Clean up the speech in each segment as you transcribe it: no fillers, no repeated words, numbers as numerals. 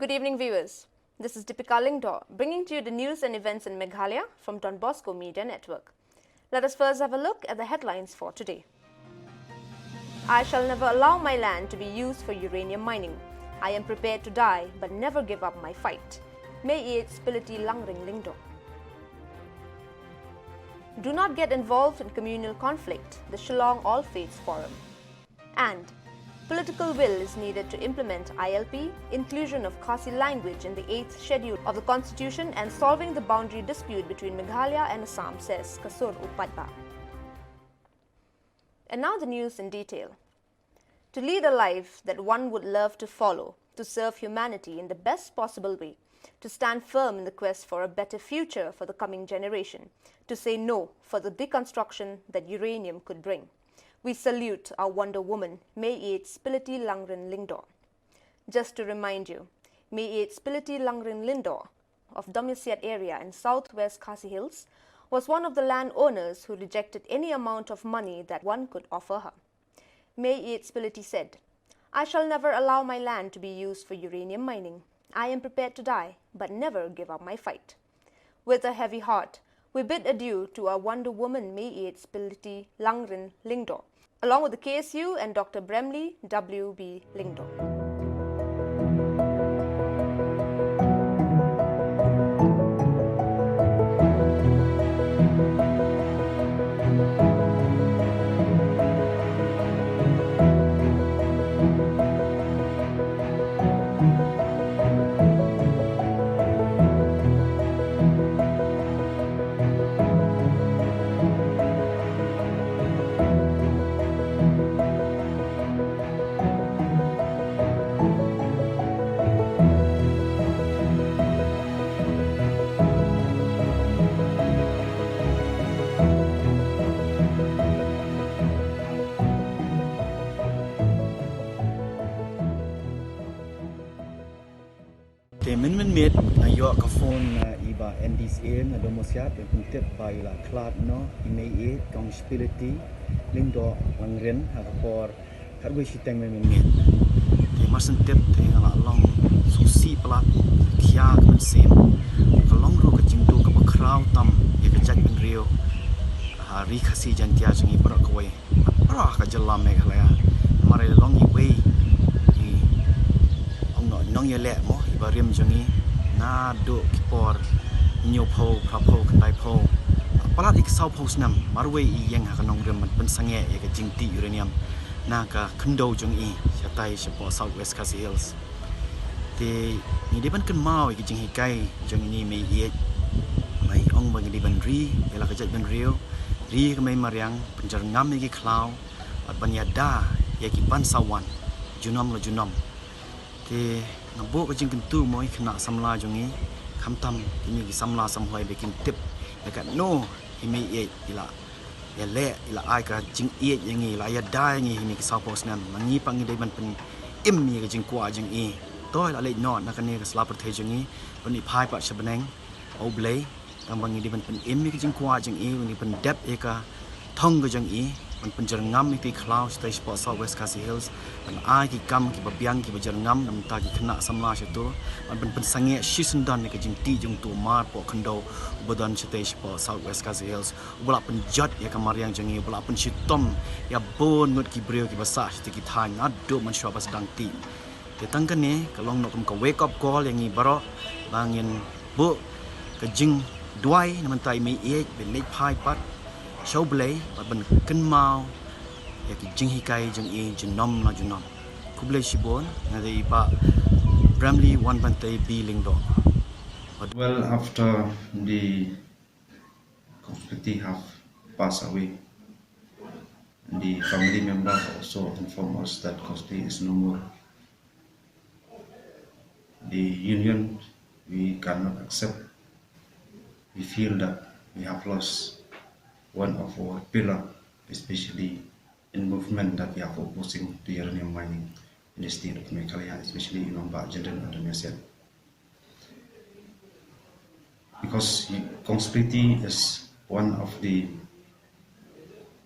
Good evening, viewers. This is Deepika Lingdor, bringing to you the news and events in Meghalaya from Bosco Media Network. Let us first have a look at the headlines for today. I shall never allow my land to be used for uranium mining. I am prepared to die, but never give up my fight. May 8 Spiliti Langring Lingdor. Do not get involved in communal conflict, the Shillong All Faiths Forum. And political will is needed to implement ILP, inclusion of Khasi language in the 8th schedule of the Constitution and solving the boundary dispute between Meghalaya and Assam, says Kasur Upadba. And now the news in detail. To lead a life that one would love to follow, to serve humanity in the best possible way, to stand firm in the quest for a better future for the coming generation, to say no for the deconstruction that uranium could bring. We salute our Wonder Woman, May 8 Spiliti Langren Lingdor. Just to remind you, May 8 Spiliti Langren Lingdor of Domisiat area in southwest Khasi Hills was one of the landowners who rejected any amount of money that one could offer her. May 8 Spiliti said, I shall never allow my land to be used for uranium mining. I am prepared to die, but never give up my fight. With a heavy heart, we bid adieu to our Wonder Woman May 8 Spiliti Langren Lingdor, along with the KSU and Dr. Bremley W.B. Lingdor. Min met ayo ka phone iba NDCA na domosiat pentet bai la klat no email kong spiriti lindo langren ha por harwe siteng min met te masen tep te ngala long susi plat kya kan sem ka long ro ka jingdo ka bakraw tam ye ka jat bin rio hari khasi jantia jangi para koi para ka jalla Meghalaya mare long i way nong ye le mo ibariam jangi na do kipor nyo pho phapho kandai pho palat ik sau pho snam marwe i yang ha kanong rem man sange e ka jingti uranium na ka khndo jangi chatai chapo southwest Khasi Hills te ni de ban kan mau ki jing hikai jangi me ye mai ong bang di ban ri ela ka jat ban rio ri ka mai mariang penjar ngam ki klau at banyada ye ki ban sawan junom lo junom te ngabo ka jing kentu moi khna samla jongi khamtam kini ki samla samhoi bekin tip dekat no imi e ila ya le ila ai ka jing e yangi la ya dai ni himi ki sapos nan mangi pangi dai ban pen im mi ka jing kwa jing e toy la le no na ka ne ka sla prothe jongi pani phai pa shabaneng oblei tam bangi di ban pen im mi ka jing kwa jing e ni pen dep e ka thong ka jing e man penjar ngam ki khlau stai spot southwest Khasi Hills man ai ki kam ki babiang ki bajar ngam nam ta ki khna samla chetu man pen sange shisundan ni ka jing ti jung tu mar po khando ubadan stai spot southwest Khasi Hills ubala pen jat ya kamariang jangi ubala pen shitom ya bon ngut ki breu ki basa sti ki than ado man shwa bas dang ti te tangkan ne kalong nok ka wake up call yang i baro bangin bu ka jing duai nam tai mi e be lek phai pat show blay ban kan mau ya ki jing hikai jing e jinom na jinom kublay shibon na dei pa Bramley one bantai B Lingdor. Well, after the conflict have passed away, the family member also informed us that conflict is no more. The union we cannot accept. We feel that we have lost one of our pillar, especially in movement that we are opposing to uranium mining in the state of Meghalaya, especially in Ombak, Jenden and Domisiat. Because conspiracy is one of the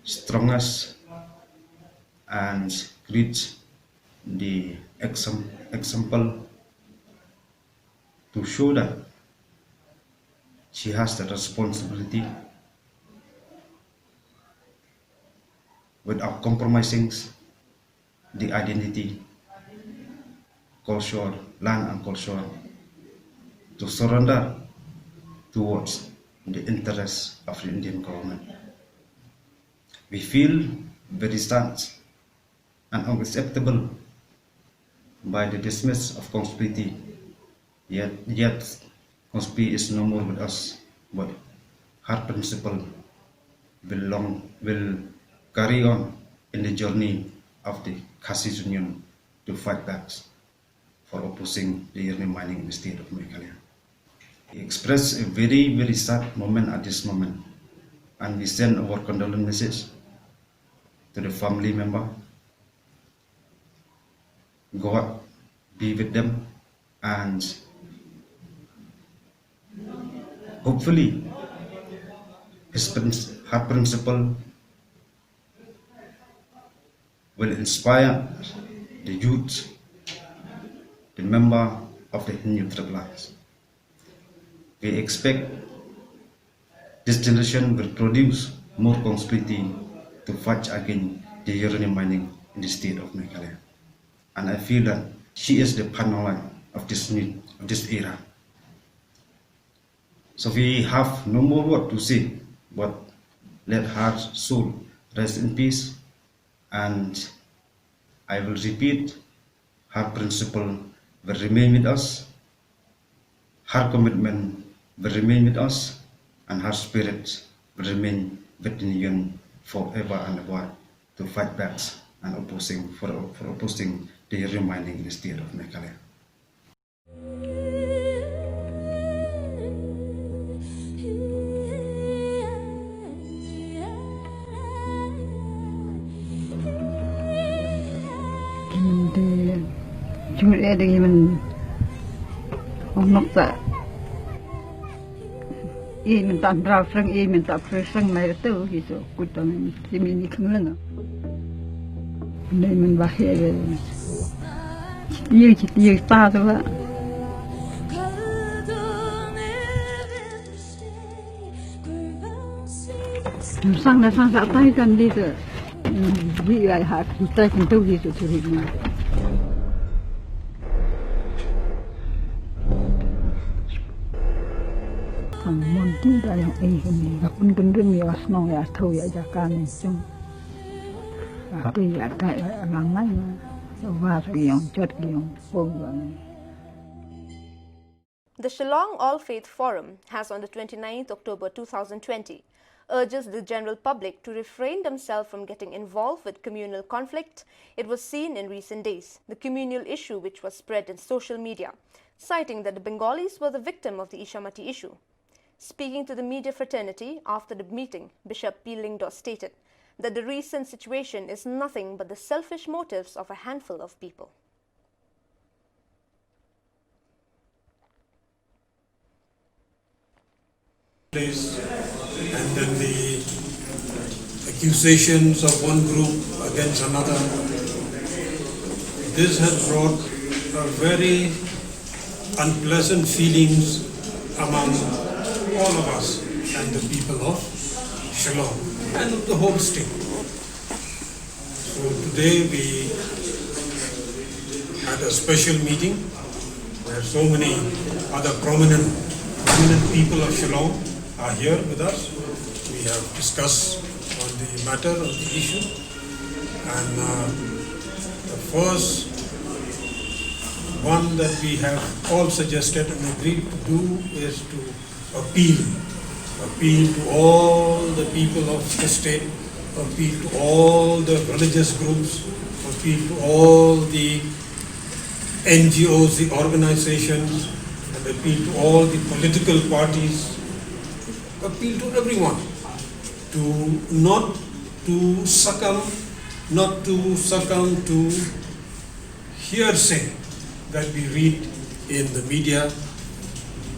strongest and creates the example to show that she has the responsibility without compromising the identity, culture, land and culture, to surrender towards the interests of the Indian government. We feel very sad and unacceptable by the dismiss of conspiracy, yet conspiracy is no more with us, but her principle will carry on in the journey of the Caste Union to fight back for opposing the uranium mining in the state of Meghalaya. We express a very, very sad moment at this moment, and we send our condolence message to the family member. God be with them, and hopefully her principle will inspire the youth, the member of the Hindu tribes. We expect this generation will produce more conspiracy to fight against the uranium mining in the state of Meghalaya. And I feel that she is the panel of this era. So we have no more word to say, but let her soul rest in peace. And I will repeat, her principle will remain with us, her commitment will remain with us, and her spirit will remain with the Union forever and ever to fight back and opposing the uranium mining in the state of Meghalaya. Chúng em đi mình không nộp tạ mình tạm rào sang mình tạm sang này là tôi thì số cút tao mình chỉ mình không lên đây mình bảo hệ chỉ tiêu ta thôi ạ sang là sang xã tay gần đi rồi vì lại hạ thì tay cũng đâu gì rồi thì mình môn tin ta yang ini gặp pun ring ya asnong ya thâu ya jakan ni chung cái ya cái lang nai và cái yang chốt cái yang phong vậy. The Shillong All Faith Forum has on the 29th October 2020 urges the general public to refrain themselves from getting involved with communal conflict. It was seen in recent days, the communal issue which was spread in social media, citing that the Bengalis were the victim of the Ishamati issue. Speaking to the media fraternity after the meeting, Bishop P. Lingdo stated that the recent situation is nothing but the selfish motives of a handful of people. And then the accusations of one group against another. This has brought very unpleasant feelings among all of us and the people of Shillong and the whole state. So today we had a special meeting where so many other prominent people of Shillong are here with us. We have discussed on the matter of the issue, and the first one that we have all suggested and agreed to do is to appeal to all the people of the state, appeal to all the religious groups, appeal to all the NGOs, the organizations, and appeal to all the political parties, appeal to everyone to not to succumb to hearsay that we read in the media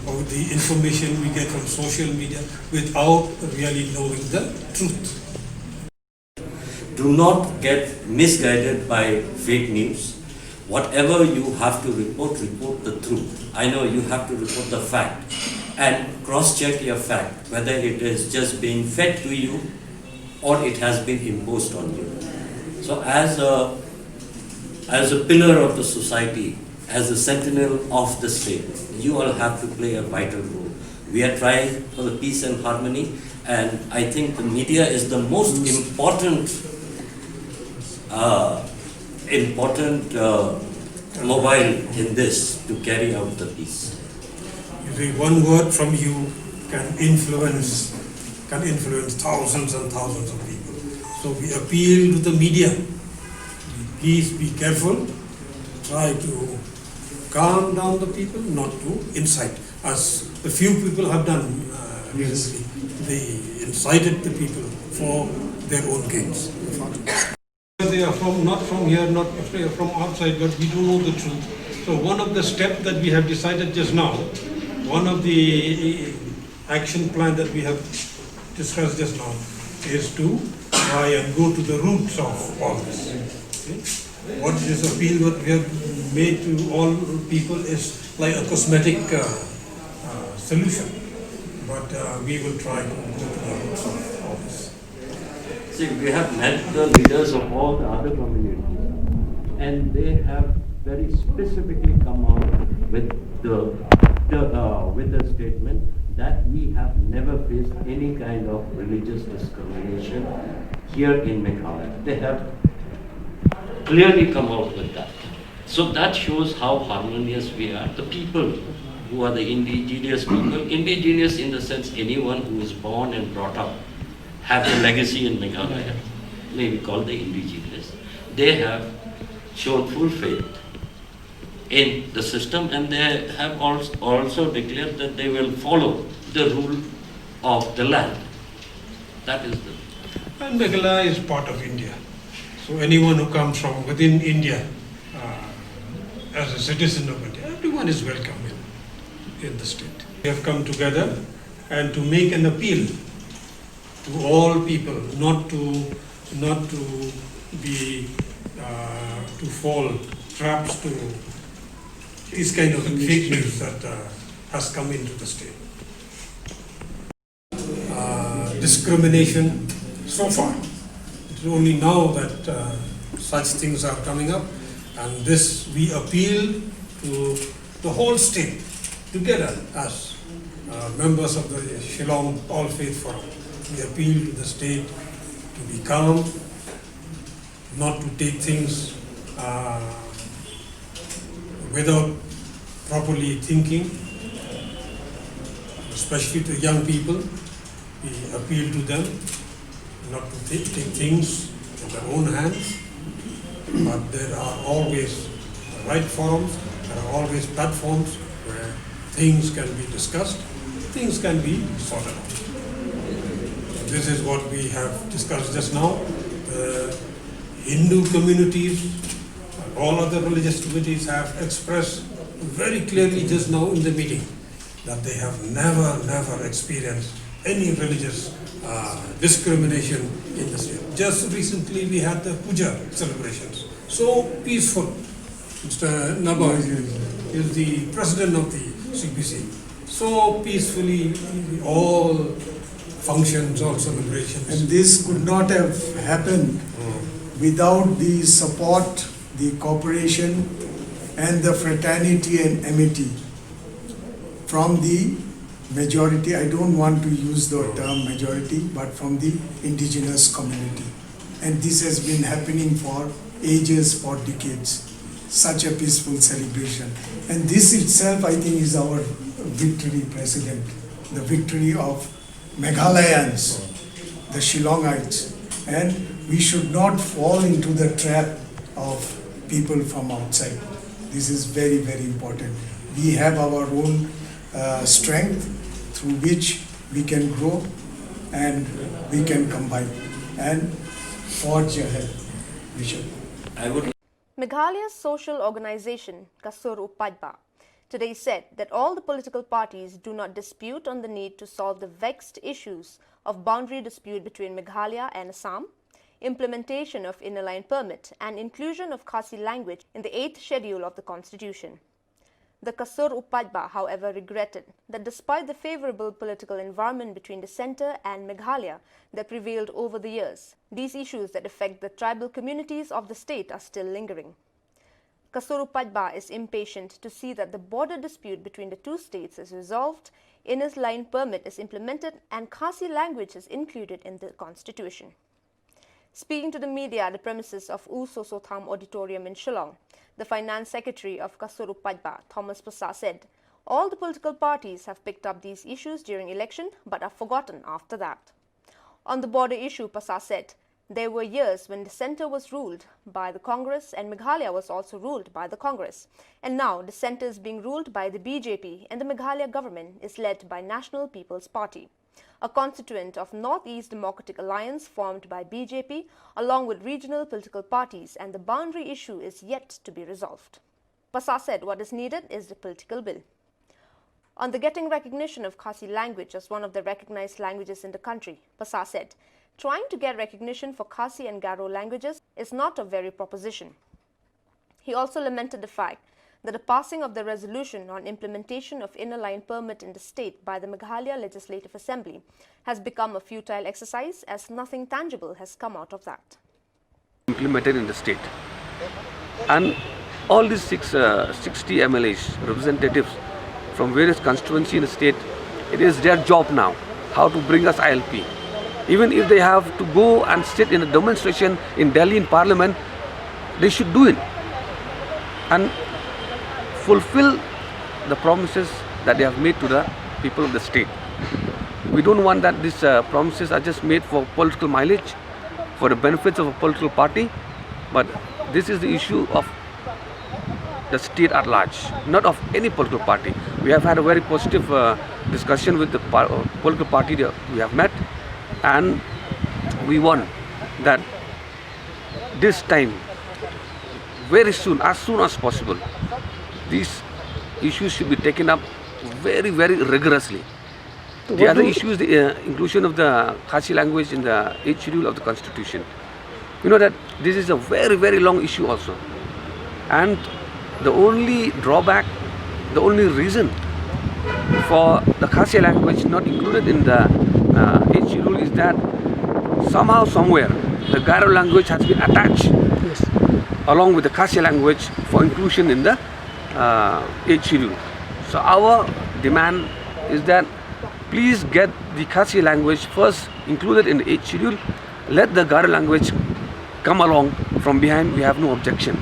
or the information we get from social media without really knowing the truth. Do not get misguided by fake news. Whatever you have to report, report the truth. I know you have to report the fact and cross-check your fact, whether it is just being fed to you or it has been imposed on you. So as a pillar of the society, as a sentinel of the state, you all have to play a vital role. We are trying for the peace and harmony, and I think the media is the most important mobile in this to carry out the peace. You see, one word from you can influence thousands and thousands of people. So we appeal to the media. Please be careful. Try to calm down the people, not to incite, as a few people have done recently. They incited the people for their own gains. They are not from here, not from outside, but we do know the truth. So one of the steps that we have decided just now, one of the action plan that we have discussed just now, is to try and go to the roots of all this. Okay? What this appeal that we have made to all people is like a cosmetic solution, but we will try to go to the roots of all this. See, we have met the leaders of all the other communities, and they have very specifically come out with the statement that we have never faced any kind of religious discrimination here in Meghalaya. They have clearly come out with that. So that shows how harmonious we are. The people who are the indigenous people, indigenous in the sense anyone who is born and brought up, have a legacy in Meghalaya, may be called the indigenous. They have shown full faith in the system, and they have also declared that they will follow the rule of the land. That is the... And Meghalaya is part of India. So anyone who comes from within India as a citizen of India, everyone is welcome in the state. We have come together and to make an appeal to all people not to fall traps to these kind of fake news that has come into the state. Discrimination so far. It's only now that such things are coming up, and this we appeal to the whole state together as members of the Shillong All Faith Forum. We appeal to the state to be calm, not to take things without properly thinking, especially to young people. We appeal to them not to take things in their own hands, but there are always the right forums, there are always platforms where things can be discussed, things can be sorted out. This is what we have discussed just now. The Hindu communities and all other religious communities have expressed very clearly just now in the meeting that they have never experienced any religious discrimination in the state. Just recently we had the puja celebrations. So peaceful. Mr. Naba is the president of the CPC. So peacefully all functions, all celebrations. And this could not have happened without the support, the cooperation and the fraternity and amity from the majority. I don't want to use the term majority, but from the indigenous community. And this has been happening for ages, for decades. Such a peaceful celebration. And this itself, I think, is our victory, President. The victory of Meghalayans, the Shillongites. And we should not fall into the trap of people from outside. This is very, very important. We have our own strength through which we can grow and we can combine and forge ahead. Meghalaya's social organization, Kasur Upadba, today said that all the political parties do not dispute on the need to solve the vexed issues of boundary dispute between Meghalaya and Assam. implementation of inner line permit, and inclusion of Khasi language in the 8th schedule of the Constitution. The Kasur Upadba, however, regretted that despite the favourable political environment between the centre and Meghalaya that prevailed over the years, these issues that affect the tribal communities of the state are still lingering. Kasur Upadba is impatient to see that the border dispute between the two states is resolved, inner line permit is implemented, and Khasi language is included in the Constitution. Speaking to the media at the premises of U Sosotham Auditorium in Shillong, the Finance Secretary of Kasur Upadba, Thomas Pasa, said, all the political parties have picked up these issues during election but are forgotten after that. On the border issue, Pasa said, there were years when the centre was ruled by the Congress and Meghalaya was also ruled by the Congress. And now the centre is being ruled by the BJP and the Meghalaya government is led by National People's Party, a constituent of North-East Democratic Alliance formed by BJP along with regional political parties, and the boundary issue is yet to be resolved. Pasa said what is needed is the political will. On the getting recognition of Khasi language as one of the recognized languages in the country, Pasa said, trying to get recognition for Khasi and Garo languages is not a very proposition. He also lamented the fact that the passing of the resolution on implementation of inner line permit in the state by the Meghalaya Legislative Assembly has become a futile exercise as nothing tangible has come out of that. Implemented in the state, and all these 60 MLAs, representatives from various constituencies in the state, it is their job now how to bring us ILP. Even if they have to go and sit in a demonstration in Delhi in Parliament, they should do it and fulfill the promises that they have made to the people of the state. We don't want that these promises are just made for political mileage, for the benefits of a political party, but this is the issue of the state at large, not of any political party. We have had a very positive discussion with the political party that we have met, and we want that this time, very soon as possible, these issues should be taken up very rigorously. The other issue is the inclusion of the Khasi language in the 8th schedule of the Constitution. You know that this is a very long issue also, and the only drawback, the only reason for the Khasi language not included in the 8th schedule is that somehow, somewhere, the Garo language has been attached along with the Khasi language for inclusion in the 8th schedule. So our demand is that please get the Khasi language first included in the 8th schedule. Let the Garo language come along from behind. We have no objection.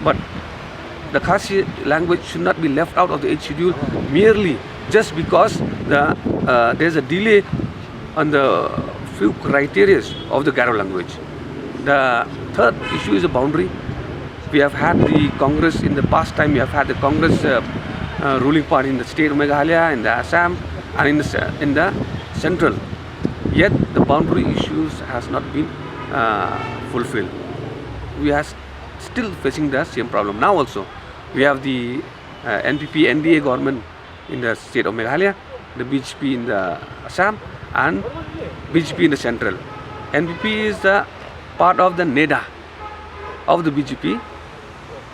But the Khasi language should not be left out of the 8th schedule merely just because there's a delay on the few criteria of the Garo language. The third issue is the boundary. We have had the Congress in the past time. We have had the Congress ruling party in the state of Meghalaya, in the Assam, and in the central. Yet the boundary issues has not been fulfilled. We are still facing the same problem. Now also, we have the NPP NDA government in the state of Meghalaya, the BJP in the Assam, and BJP in the central. NPP is a part of the NEDA of the BJP,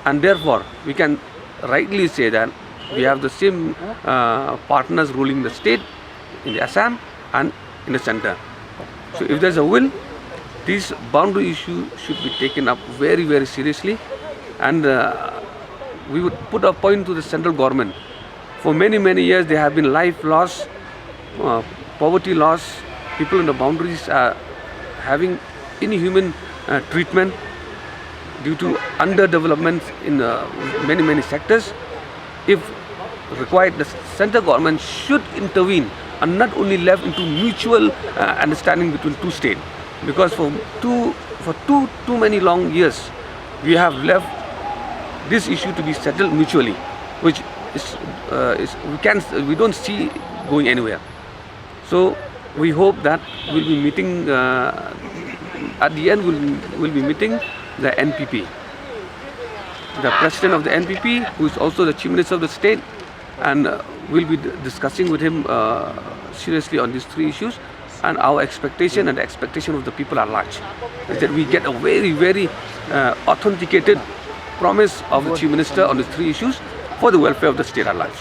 and therefore we can rightly say that we have the same partners ruling the state in the Assam and in the center. So if there's a will, this boundary issue should be taken up very seriously, and we would put a point to the central government. For many years there have been life loss, poverty loss. People in the boundaries are having inhuman treatment due to underdevelopment in many sectors. If required, the central government should intervene and not only left into mutual understanding between two states, because for too many long years we have left this issue to be settled mutually, which we don't see going anywhere. So we hope that we'll be meeting at the end. We'll be meeting the NPP, the president of the NPP, who is also the chief minister of the state, and we'll be discussing with him seriously on these three issues, And our expectation and the expectation of the people are large. Is that we get a very, very authenticated promise of the Chief Minister on the 3 issues for the welfare of the state at large.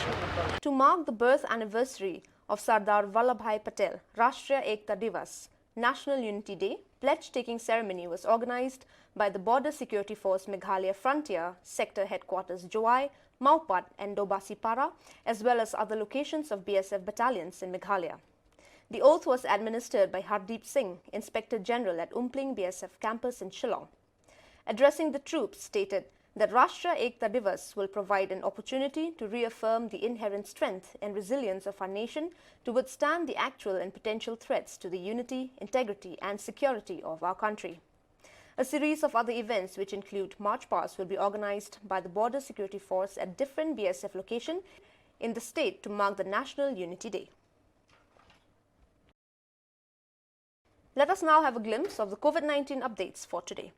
To mark the birth anniversary of Sardar Vallabhbhai Patel, Rashtriya Ekta Divas, National Unity Day, pledge-taking ceremony was organized by the Border Security Force Meghalaya Frontier Sector Headquarters Joai, Maupat and Dobasipara, as well as other locations of BSF battalions in Meghalaya. The oath was administered by Hardeep Singh, Inspector General at Umpling BSF campus in Shillong. Addressing the troops, stated that Rashtriya Ekta Divas will provide an opportunity to reaffirm the inherent strength and resilience of our nation to withstand the actual and potential threats to the unity, integrity and security of our country. A series of other events, which include march pasts, will be organized by the Border Security Force at different BSF locations in the state to mark the National Unity Day. Let us now have a glimpse of the COVID-19 updates for today.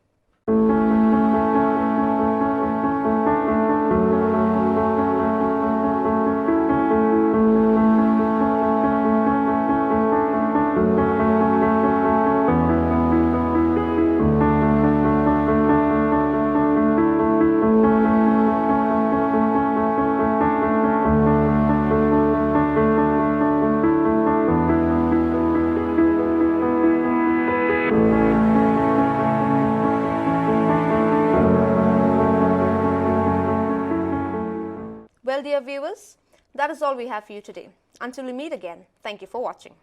Well, dear viewers, that is all we have for you today. Until we meet again, thank you for watching.